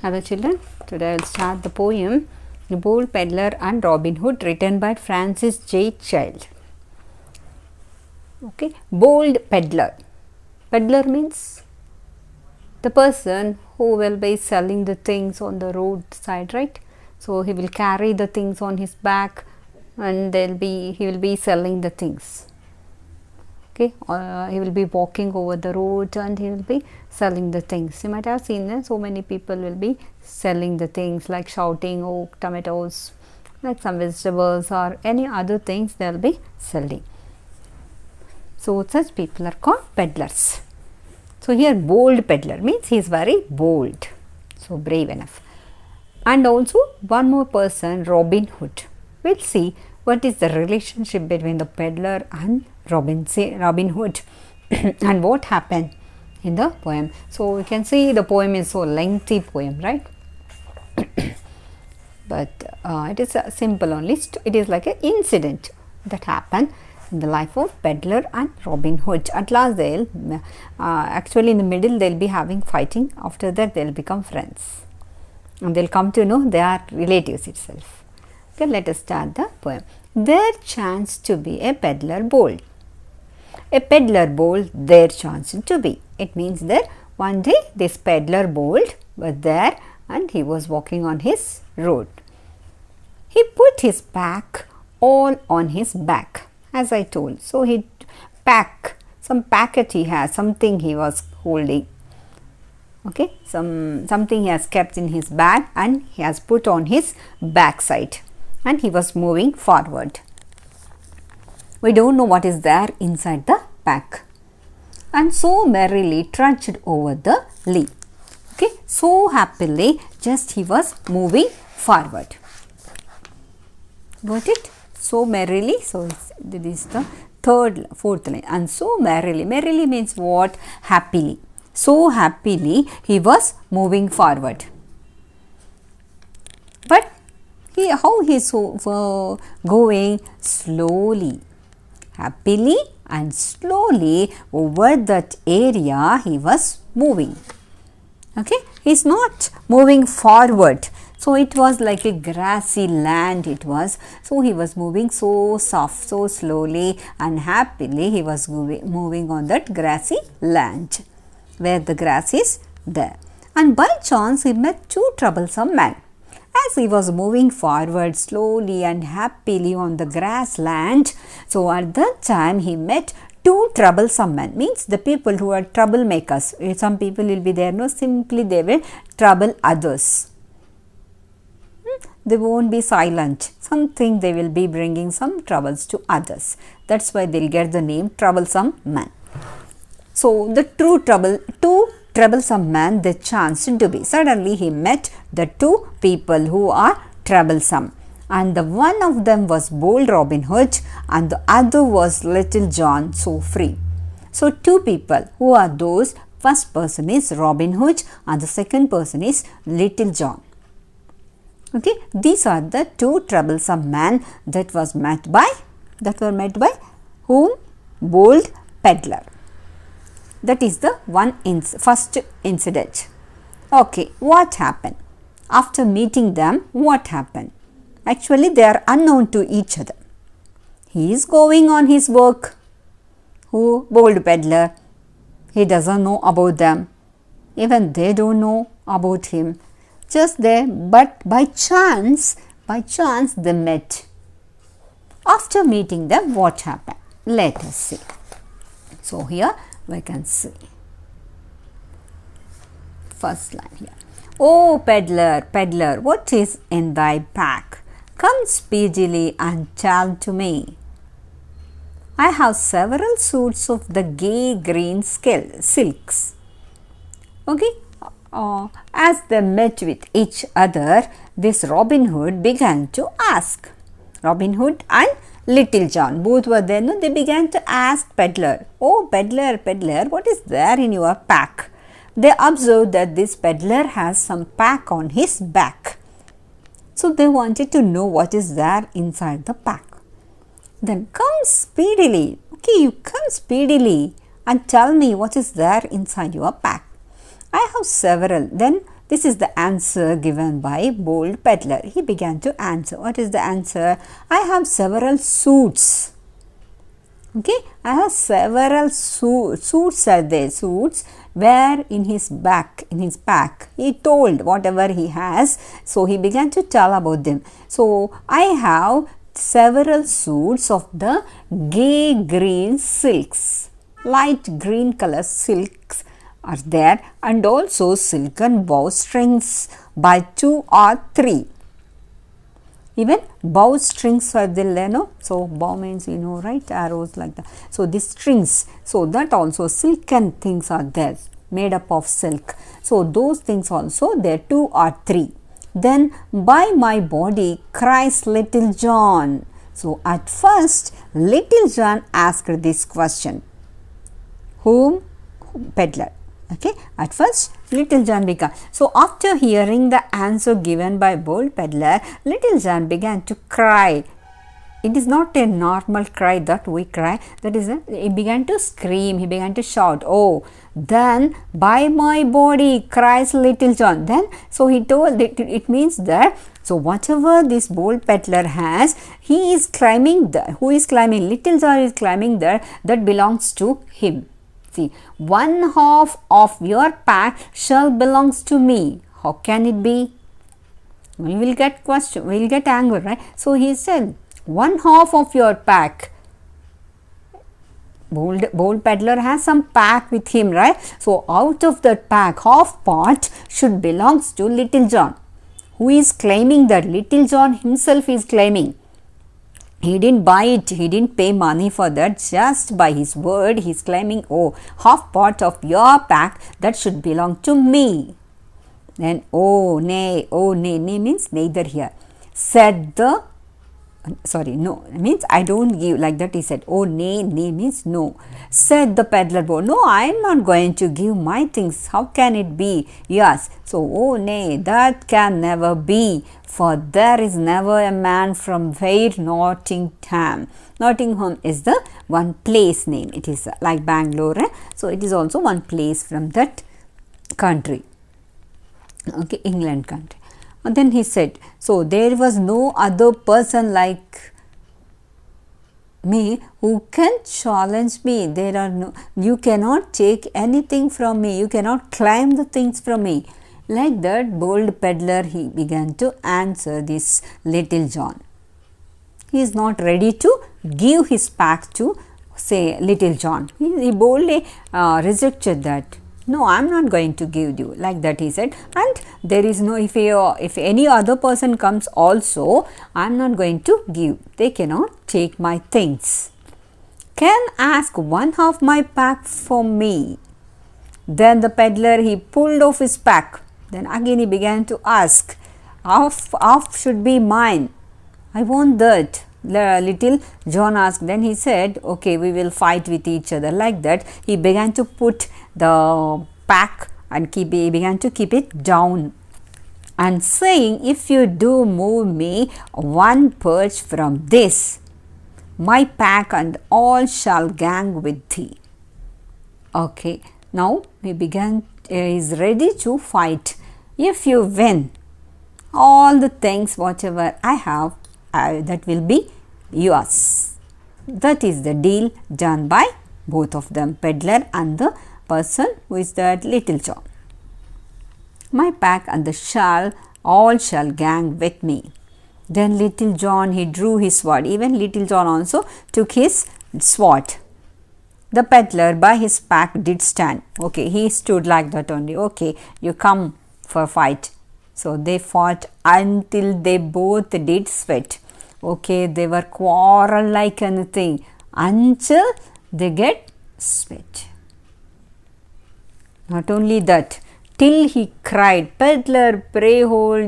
Hello children, today I will start the poem The Bold Peddler and Robin Hood, written by Francis J. Child. Okay, bold peddler. Peddler means the person who will be selling the things on the roadside, right? So he will carry the things on his back and he will be selling the things. Okay, he will be walking over the road and he will be selling the things. You might have seen that so many people will be selling the things, like shouting, oh, tomatoes, like some vegetables or any other things they will be selling. So such people are called peddlers. So here bold peddler means he is very bold, so brave enough. And also one more person, Robin Hood. We'll see what is the relationship between the peddler and Robin Hood and what happened in the poem. So we can see the poem is so lengthy poem, right? But it is simple only. It is like an incident that happened in the life of peddler and Robin Hood. At last they'll actually in the middle they'll be having fighting. After that they'll become friends and they'll come to know they are relatives itself. Okay, let us start the poem. There chanced to be a peddler bold. A peddler bold there chanced to be. It means that one day this peddler bold was there and he was walking on his road. He put his pack all on his back, as I told. So he some packet he has, something he was holding. Okay, something he has kept in his bag and he has put on his backside and he was moving forward. We don't know what is there inside the pack. And so merrily trudged over the lea. Okay, so happily just he was moving forward. Got it? So merrily, so this is the fourth line. And so merrily, merrily means what? Happily. So happily he was moving forward. But how he is going slowly, happily and slowly over that area he was moving. Okay, he is not moving forward. So it was like a grassy land it was. So he was moving so soft, so slowly and happily he was moving on that grassy land where the grass is there. And by chance he met two troublesome men. As he was moving forward slowly and happily on the grassland, so at that time he met two troublesome men, means the people who are troublemakers. Some people will be there, no, simply they will trouble others. They won't be silent. Something they will be bringing some troubles to others. That's why they'll get the name troublesome man. So the two troublesome man they chanced to be. Suddenly he met the two people who are troublesome, and the one of them was bold Robin Hood and the other was Little John so free. So two people, who are those? First person is Robin Hood and the second person is Little John. Okay, these are the two troublesome men that were met by whom? Bold peddler. That is the first incident. Okay, what happened? After meeting them, what happened? Actually, they are unknown to each other. He is going on his work. Who? Bold peddler. He doesn't know about them. Even they don't know about him. Just there, but by chance they met. After meeting them, what happened? Let us see. So here we can see first line here. Oh peddler, peddler, what is in thy pack? Come speedily and tell to me. I have several suits of the gay green silks. Okay, as they met with each other, this Robin Hood began to ask. Robin Hood and Little John, both were there. No, they began to ask peddler, oh peddler, peddler, what is there in your pack? They observed that this peddler has some pack on his back. So they wanted to know what is there inside the pack. Then come speedily. Okay, you come speedily and tell me what is there inside your pack. I have several. Then this is the answer given by bold peddler. He began to answer. What is the answer? I have several suits. Okay, I have several suits are there. Suits where in his pack. He told whatever he has. So he began to tell about them. So I have several suits of the gay green silks. Light green color silks are there, and also silken bowstrings by 2 or 3. Even bowstrings are there, no? So bow means, you know, right? Arrows like that. So these strings, so that also silken things are there, made up of silk. So those things also there, 2 or 3. Then by my body cries little John. So at first little John asked this question. Whom? Peddler. Okay, at first little John began. So after hearing the answer given by bold peddler, little John began to cry. It is not a normal cry that we cry. That is, he began to scream. He began to shout. Oh, then by my body cries little John. Then so he told it means that. So whatever this bold peddler has, he is climbing there. Who is climbing? Little John is climbing there. That belongs to him. See, 1/2 of your pack shall belongs to me. How can it be? We will get question. We will get anger, right? So he said, 1/2 of your pack. Bold peddler has some pack with him, right? So out of that pack, half part should belongs to little John. Who is claiming that? Little John himself is claiming. He didn't buy it, he didn't pay money for that, just by his word he is claiming, oh, half part of your pack that should belong to me. Then, oh nay, nay means neither here. Said the, sorry, no, means I don't give, like that he said, oh nay means no. Said the peddler boy, no, I am not going to give my things, how can it be? Yes, so oh nay, that can never be. For there is never a man from where Nottingham. Nottingham is the one place name. It is like Bangalore. So it is also one place from that country. Okay, England country. And then he said, so there was no other person like me who can challenge me. There are no, you cannot take anything from me. You cannot climb the things from me. Like that, bold peddler, he began to answer this little John. He is not ready to give his pack to, say, little John. He boldly rejected that. No, I am not going to give you. Like that he said. And there is no, if any other person comes also, I am not going to give. They cannot take my things. Can ask 1/2 my pack for me. Then the peddler, he pulled off his pack. Then again he began to ask, half should be mine. I want that. Little John asked. Then he said, okay, we will fight with each other. Like that, he began to put the pack and he began to keep it down. And saying, if you do move me 1 perch from this, my pack and all shall gang with thee. Okay, now he began. Is ready to fight. If you win, all the things whatever I have, that will be yours. That is the deal done by both of them, peddler and the person who is that little John. My pack and the all shall gang with me. Then little John, he drew his sword. Even little John also took his sword. The peddler by his pack did stand. Okay, he stood like that only. Okay, you come for fight. So they fought until they both did sweat. Okay, they were quarrel like anything until they get sweat. Not only that, till he cried, peddler, pray hold